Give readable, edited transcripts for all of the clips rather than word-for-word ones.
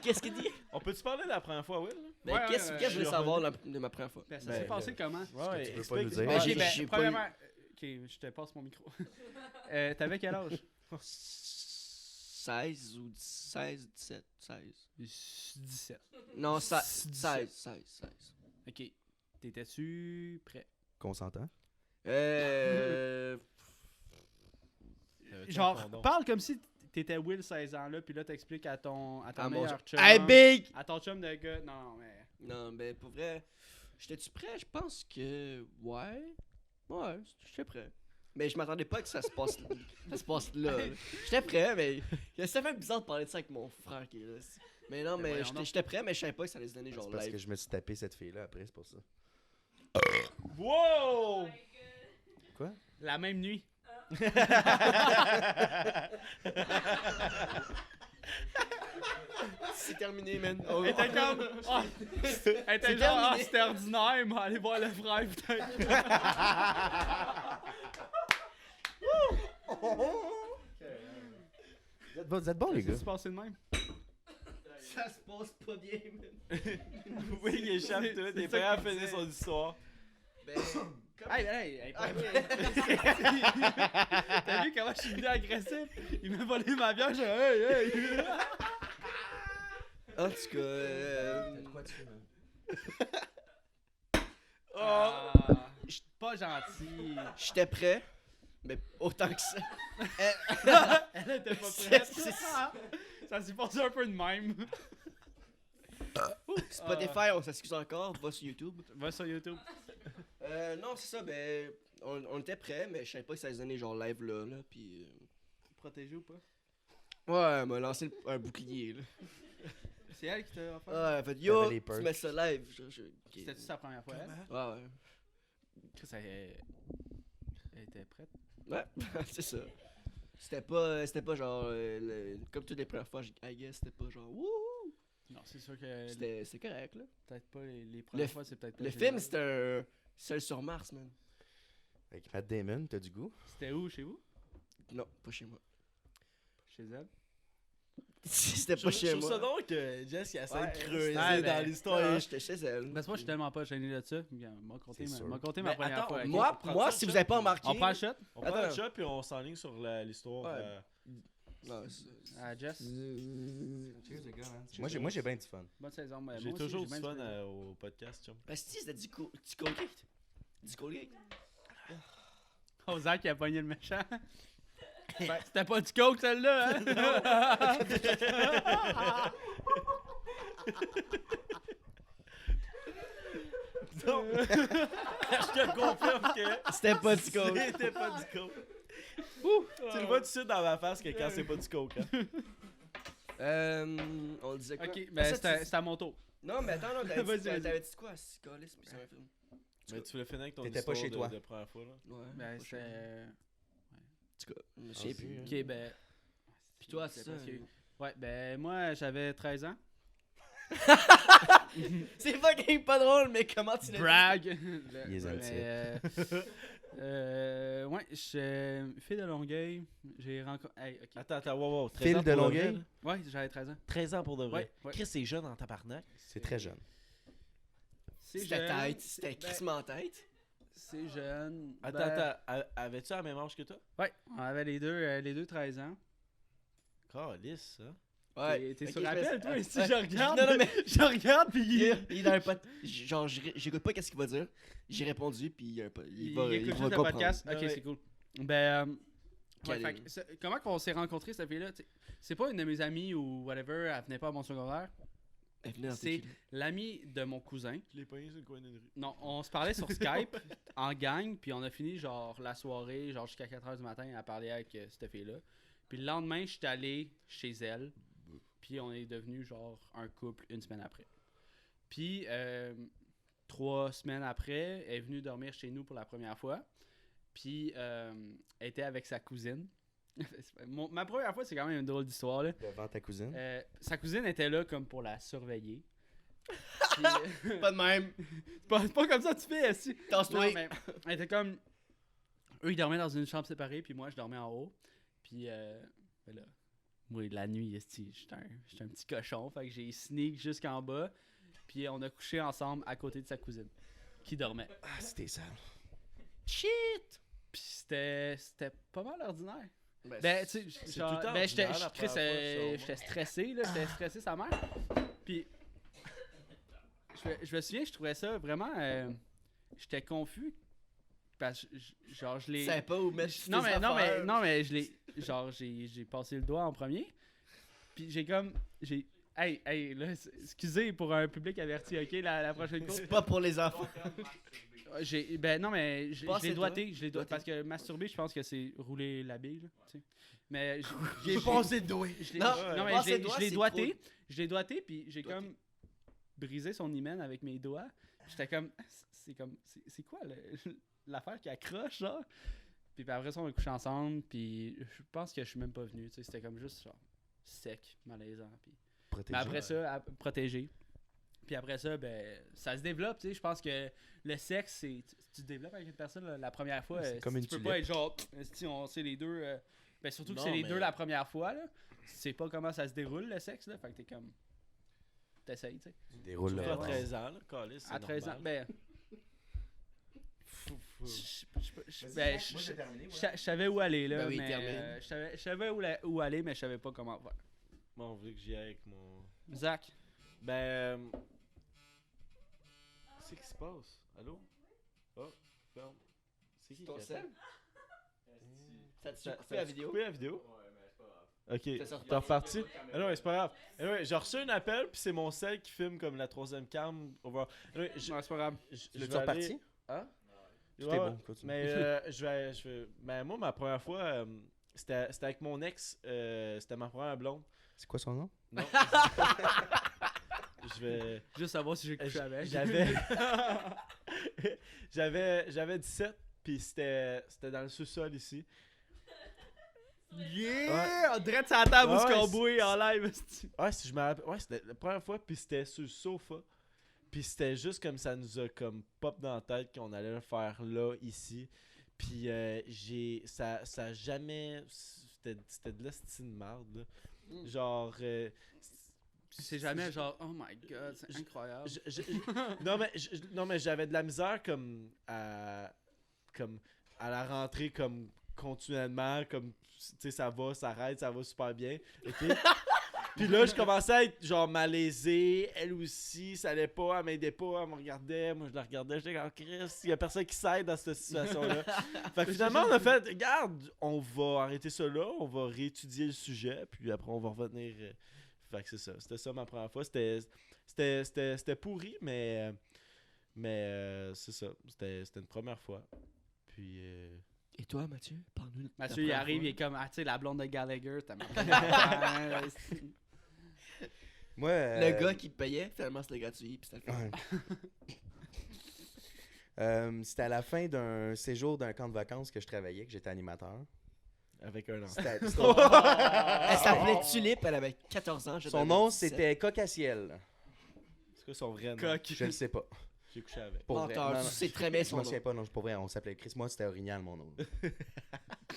Qu'est-ce qu'il dit? On peut-tu parler de la première fois, Will? Ben, qu'est-ce que je veux savoir de ma première fois? Ben, ça s'est passé comment? Ouais, tu veux pas explique. nous dire? Ben, Ok, j'ai- ben, j'ai pas premièrement... Ok, je te passe mon micro. T'avais quel âge? 16 ou 16, 17, 16. 17. Non, 17. 16. Ok. T'étais-tu prêt? Consentant. Genre, parle comme si t'étais Will 16 ans là, puis là t'expliques à ton À mon meilleur chum. Hey, Big! À ton chum de gars. Non, mais. Non, ben, pour vrai, j'étais-tu prêt? Je pense que. Ouais, j'étais prêt. Mais je m'attendais pas que ça se passe là. J'étais prêt, mais. Ça fait bizarre de parler de ça avec mon frère qui est là. Mais non, mais voyons donc. j'étais prêt, mais je savais pas que ça allait se donner genre C'est parce que live. je me suis tapé cette fille-là après, c'est pour ça. Wow! Quoi? La même nuit. C'est terminé, man. Elle était comme. Ah, elle était C'est genre, ah, terminé. c'était ordinaire, mais allez voir le frère, peut-être. Vous êtes bons, les Ça gars. s'est passé de même. Ça se passe pas bien, man. Oui, il échappe tout. T'es prêt à finir son histoire. Ben. Hey, pas vrai. T'as vu comment je suis venu agressif? Il m'a volé ma bière, j'ai hey. En tout cas. Ah, pas gentil. J'étais prêt, mais autant que ça. Elle était pas prête. Ça s'est passé un peu de même. Spotify, on s'excuse encore, va sur YouTube. Va sur YouTube. Non, c'est ça, ben. On était prêt, mais je savais pas que ça allait se donner genre live là, pis. Protégé ou pas? Ouais, elle m'a lancé un bouclier, là. C'est elle qui t'a offert? Ah, elle a fait yo, T'avais les tu perks. mets ça live. Ok. C'était-tu sa première fois, elle? Ouais, Chris, elle était prête? ouais. Ouais, c'est ça. C'était pas genre. Comme toutes les premières fois, I guess, c'était pas genre wouhou. Non, c'est sûr que C'est correct, là. peut-être pas les premières fois, c'est peut-être pas Le génial. film, c'était un. Seul sur Mars, man. Avec Matt Damon, t'as du goût? C'était où, chez vous? Non, pas chez moi. Chez elle? C'était Je pas chez trouve ça moi. drôle que Jess il essaie Ouais, de creuser ouais, ben, dans l'histoire. Ouais, j'étais chez elle. Ben, moi, je suis tellement pas gêné de ça. M'a conté, C'est sûr. ma Mais première attends, fois. ok? Moi, prends moi ça, si vous ça. avez pas remarqué. On prend le shot? On prend le Attends. chat puis on s'enligne sur l'histoire. Ouais. Non, Jess? Moi, j'ai bien du fun. Bonne saison. Mais J'ai moi aussi, toujours du bien fun plaisir. au podcast, chum. Asti, c'était du Colgate. Du Colgate. Oh, Zach, il a pogné le méchant. Ben, c'était pas du coke, celle-là, hein? Donc, je te confirme que C'était pas du Colgate. c'était pas du coke. Tu le vois tout de suite dans ma face que quand c'est pas du coke. Hein. On disait quoi? Ok, Ah, ben, ça, c'était à mon tour. Non, mais attends, non, Vas-y, vas-y. t'avais dit quoi? C'est Colis, puis c'est un film. Mais tu voulais finir avec ton T'étais histoire pas chez toi. de première fois, là. Ouais. Ben, pas c'est. cher. En tout cas, je sais Ah, plus. Ok, ben. Puis toi, c'est ça. parce que- Ouais, ben, moi, j'avais 13 ans. C'est fucking pas drôle, mais comment tu l'as dit? Brag! Il est Mais, ouais, je suis fille de Longueuil. J'ai rencontré. Hey, ok. Attends, wow. 13 Fil ans de pour de Longueuil? vrai, là? Ouais, j'avais 13 ans. 13 ans pour de vrai. Ouais, ouais. Chris, c'est jeune en tabarnak. C'est très jeune. C'était jeune, tête, c'était ben, crissement tête. C'est jeune. Attends, avais-tu la même âge que toi? Ouais, on avait les deux 13 ans. Calice, ça. T'es Ok, sur je rappel, vais- toi, si ouais. je regarde. Non, non, mais Je regarde, puis il est dans un pod... Genre, j'écoute pas qu'est-ce qu'il va dire. J'ai répondu, puis il écoute va juste le comprendre. podcast. Ok, Ouais. c'est cool. Ben, ouais, Quel- fait que comment qu'on s'est rencontrés, cette fille-là? C'est pas une de mes amies ou whatever, elle venait pas à mon secondaire. Elle venait dans C'est tes culs. l'ami de mon cousin. Je l'ai pogné sur le coin d'une rue. Non, on se parlait sur Skype en gang, puis on a fini genre la soirée, genre jusqu'à 4h du matin à parler avec cette fille-là. Puis le lendemain, j'étais allé chez elle, puis on est devenu genre un couple une semaine après. Puis 3 semaines après, elle est venue dormir chez nous pour la première fois. Puis elle était avec sa cousine. Ma première fois, c'est quand même une drôle d'histoire, là. Devant ta cousine. Sa cousine était là comme pour la surveiller. Puis, Pas de même. c'est pas comme ça que tu fais, si. Tasse-toi. Non, mais elle était comme. Eux, ils dormaient dans une chambre séparée, puis moi, je dormais en haut. Puis, ben là, Moi, la nuit, j'étais un petit cochon. Fait que j'ai sneak jusqu'en bas. Puis on a couché ensemble à côté de sa cousine, qui dormait. Ah, c'était ça. Shit! Puis c'était pas mal ordinaire. Ben, Ben, tu sais, C'est genre, tout le temps ben, ordinaire, la Chris, première fois, j'étais stressé, là. J'étais stressé, sa mère. Puis, je me souviens, je trouvais ça vraiment. J'étais confus. Parce que, genre, je tu l'ai. savais pas où mettre Non, tes mais, non, mais, affaires. non, mais, je l'ai. Genre, j'ai passé le doigt en premier. Puis, j'ai. Hey, là, excusez pour un public averti, ok, la prochaine course. C'est pas pour les enfants. Ben non, mais je Passez l'ai toi. doigté, Doigté. parce que masturber, je pense que c'est rouler la bille, là, tu sais. Mais j'ai passé le doigt. je l'ai- Non, non, mais passer je le doigt, l'ai c'est doigté, trop- je l'ai doigté, puis j'ai Doigté. comme brisé son hymen avec mes doigts. J'étais comme, c'est quoi l'affaire qui accroche, genre? Puis après ça, on a couché ensemble, puis je pense que je suis même pas venu, tu sais, c'était comme juste genre sec, malaisant, puis... Protégé. Mais après ça, protégé. Puis après ça, ben, ça se développe, tu sais. Je pense que le sexe, c'est. Tu te développes avec une personne la première fois. C'est comme si une tu peux pas tulipe. être genre. Si on sait les deux. Ben, surtout que Non, c'est les mais- deux la première fois, là. Tu sais pas comment ça se déroule, le sexe, là. Fait que t'es comme. T'essayes, tu sais. Déroule Surtout le à bord. 13 ans, là, Calis, c'est À 13 ans, normal. ben. Ben, je savais où aller, là. Ben oui, mais, termine. je savais où aller, mais je savais pas comment faire. Bon, on veut que j'y aille avec mon... Zach. Ben... Qu'est-ce qui se passe? Allô? Oh, ferme. C'est qui Ton qui sel? attend? Ça te Ça- coupé ça la a-tu vidéo? coupé la vidéo? Ok, Ça t'es reparti? Anyway, c'est pas grave. Anyway, j'ai reçu un appel, puis c'est mon sel qui filme comme la troisième cam. Anyway, Non, c'est pas grave. je Tu l'as-tu vais aller- reparti? Hein? Tout Ouais, est ouais. bon. continue. Mais je vais. Ben, moi, ma première fois, c'était avec mon ex. C'était ma première blonde. C'est quoi son nom? Non. Je vais. Juste savoir si j'ai couché avec. J'avais 17, puis c'était dans le sous-sol ici. Yeah! On dirait que c'est à la table où Ouais, ce qu'on c'est- bouille en live. Ouais, si je me rappelle. Ouais, c'était la première fois, puis c'était sur le sofa. Puis c'était juste comme ça nous a comme pop dans la tête qu'on allait le faire là, ici. Puis ça a jamais. C'était de la style de marde, là. Mm. Genre. C'est jamais genre, oh my god, c'est incroyable. Non, mais j'avais de la misère comme à la rentrée comme continuellement, comme tu sais, ça va, ça arrête, ça va super bien. OK? Puis là, je commençais à être genre malaisé, elle aussi, ça allait pas, elle m'aidait pas, elle me regardait, moi je la regardais, j'étais comme Chris, il y a personne qui s'aide dans cette situation-là. Fait que finalement, on a fait, regarde, on va arrêter ça là, on va réétudier le sujet, puis après on va revenir. Fait que c'est ça, c'était ça ma première fois. C'était pourri, mais c'est ça, c'était une première fois. Puis. Et toi, Mathieu? Parle-nous de ta Mathieu, il première arrive, fois. il est comme, ah, tu sais, la blonde de Gallagher, t'as mal. Moi. Le gars qui payait, finalement, c'était gratuit. Puis c'était le fun. Ouais. C'était à la fin d'un séjour d'un camp de vacances que je travaillais, que j'étais animateur. Avec un an. C'était- Elle s'appelait Tulipe, elle avait 14 ans. Son nom, c'était Cocaciel. C'est quoi son vrai nom? Coq. Je le sais pas. J'ai couché avec. Pour vrai. Menteur, Non, tu non. sais très bien Je son m'en nom. souviens pas, non, c'est pas vrai. On s'appelait Chris. Moi, c'était Orignal, mon nom.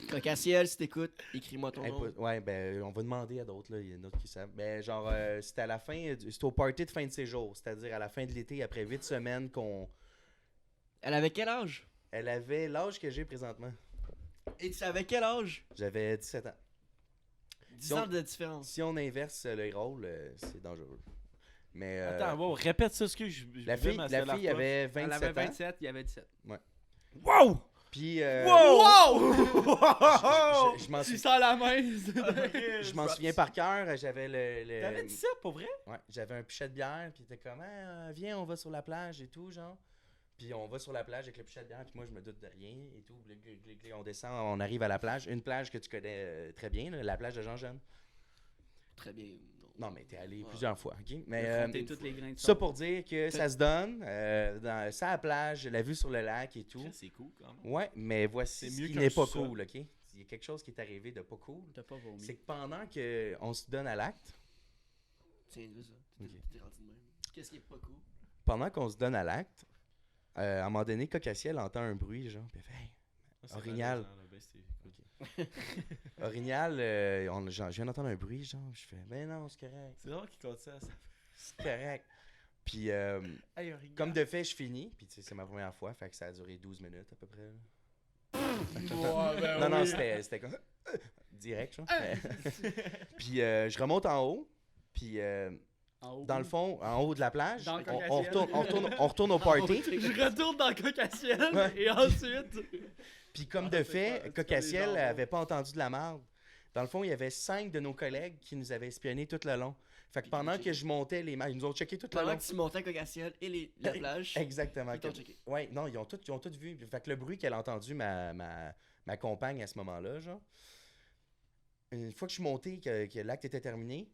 Cocaciel, si t'écoutes, écris-moi ton Hey, nom. ouais, ben, on va demander à d'autres, là. Il y en a d'autres qui savent. Ben, genre, c'était à la fin, c'était au party de fin de séjour. C'est-à-dire à la fin de l'été, après 8 semaines, Elle avait quel âge? Elle avait l'âge que j'ai présentement. Et tu savais quel âge? J'avais 17 ans. 10 ans de différence. Si on inverse les rôles, c'est dangereux. Mais. Attends, wow, répète ça, ce que je La buvais fille, ma la Stella fille Artois. avait Elle 27 avait ans. 27, il avait 17. Wow! Puis. Wow! Je m'en Tu suis- sens la main. je m'en souviens par cœur. J'avais le. T'avais dit ça, pour vrai? Ouais, j'avais un pichet de bière, puis il était comme, ah, viens, on va sur la plage et tout, genre. Puis on va sur la plage avec le pichet de bière, puis moi, je me doute de rien et tout. On descend, on arrive à la plage. Une plage que tu connais très bien, là, la plage de Jean-Jean. Très bien. Non, mais t'es allé Ouais. plusieurs fois, ok? Mais Affronter toutes les grains de ça sable. pour dire que ça se donne, ça à la plage, la vue sur le lac et tout. C'est cool, quand même. Ouais, mais voici C'est ce mieux qui qu'un n'est pas sous-sol. cool, ok? Il y a quelque chose qui est arrivé de pas cool. T'as pas vomi. C'est que pendant qu'on se donne à l'acte, Tiens, ça. Ok. T'es rendu de même. Qu'est-ce qui est pas cool? pendant qu'on se donne à l'acte, à un moment donné, Cocaciel entend un bruit, genre, puis elle fait, hey. Orignal. Orignal, je viens d'entendre un bruit, genre, je fais, ben non, c'est correct. C'est drôle qu'il compte ça. C'est correct. Puis, Hey, Orignal. comme de fait, je finis. Puis, tu sais, c'est ma première fois, fait que ça a duré 12 minutes à peu près. Ouais, ben Non, oui. c'était comme direct, genre. Puis, je remonte en haut. Puis, En haut. dans le fond, en haut de la plage, Dans le on retourne au party. Je retourne dans le cocassiel Ouais. et ensuite. Puis comme Ah, de c'est fait, pas- c'est pas Cocassiel les jambons. avait pas entendu de la merde. Dans le fond, il y avait 5 de nos collègues qui nous avaient espionnés tout le long. Fait que pendant que je montais les marches, ils nous ont checké tout le Pendant long. que tu montais à Cocassiel et la plage, Exactement. ils t'ont checké. Ouais, non, ils ont tout vu. Fait que le bruit qu'elle a entendu, ma compagne à ce moment-là, genre. Une fois que je suis monté, que l'acte était terminé,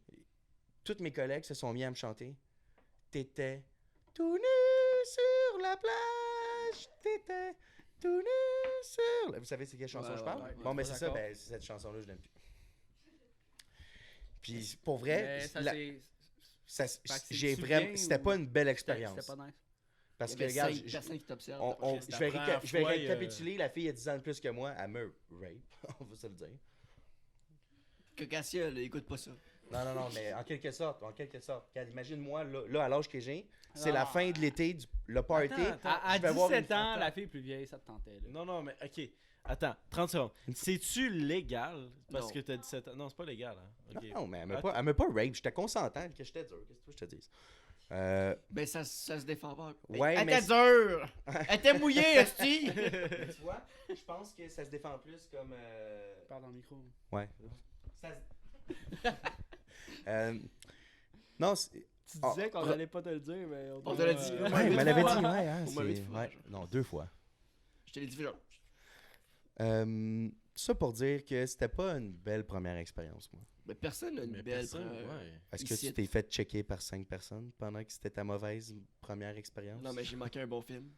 tous mes collègues se sont mis à me chanter. T'étais tout nu sur la plage, t'étais tout nu sur la... Vous savez c'est quelle chanson Ouais, je parle? ouais, Bon, ben pas c'est ça, d'accord. ben cette chanson-là, je l'aime plus. Puis pour vrai, Mais ça, la- c'est. ça- Fait que c'est j'ai tu vraiment... viens C'était ou- pas une belle C'était expérience. pas nice. Parce Il que y avait regarde, 5 personnes qui t'observent. C'est je vais, la première je vais fois, récapituler, la fille a 10 ans de plus que moi, elle me rape, on va se le dire. Cocassiel, écoute pas ça. Non, mais en quelque sorte. Regarde, imagine-moi, là, à l'âge que j'ai, c'est Non, la non. fin de l'été, le party. Attends, À je vais voir 17 une- ans, Attends. la fille plus vieille, ça te tentait. Là. Non, mais ok. Attends, 30 secondes. C'est-tu légal parce Non. que t'as 17 ans? Non, c'est pas légal, hein? Ok. Non, mais elle m'a Attends. pas rape, j'étais consentant, que j'étais dur, qu'est-ce que tu veux que je te dise? Ben ça se défend pas. Ouais, Elle mais était dure! Elle était mouillée, esti! tu vois, je pense que ça se défend plus comme... Parle dans le micro. Ouais. Ça se- non, Tu Ah, disais qu'on allait pas te le dire, mais On te l'a dit. ouais, Au moins ouais, il huit me l'avait fois. dit, ouais, hein, Au moins huit c'est... fois, Ouais, genre. non, 2 fois. Je te l'ai dit, genre. Ça pour dire que c'était pas une belle première expérience, moi. Mais personne n'a une Mais belle. personne, ouais. Est-ce que Ici- tu t'es fait checker par 5 personnes pendant que c'était ta mauvaise première expérience? Non, mais j'ai manqué un bon film.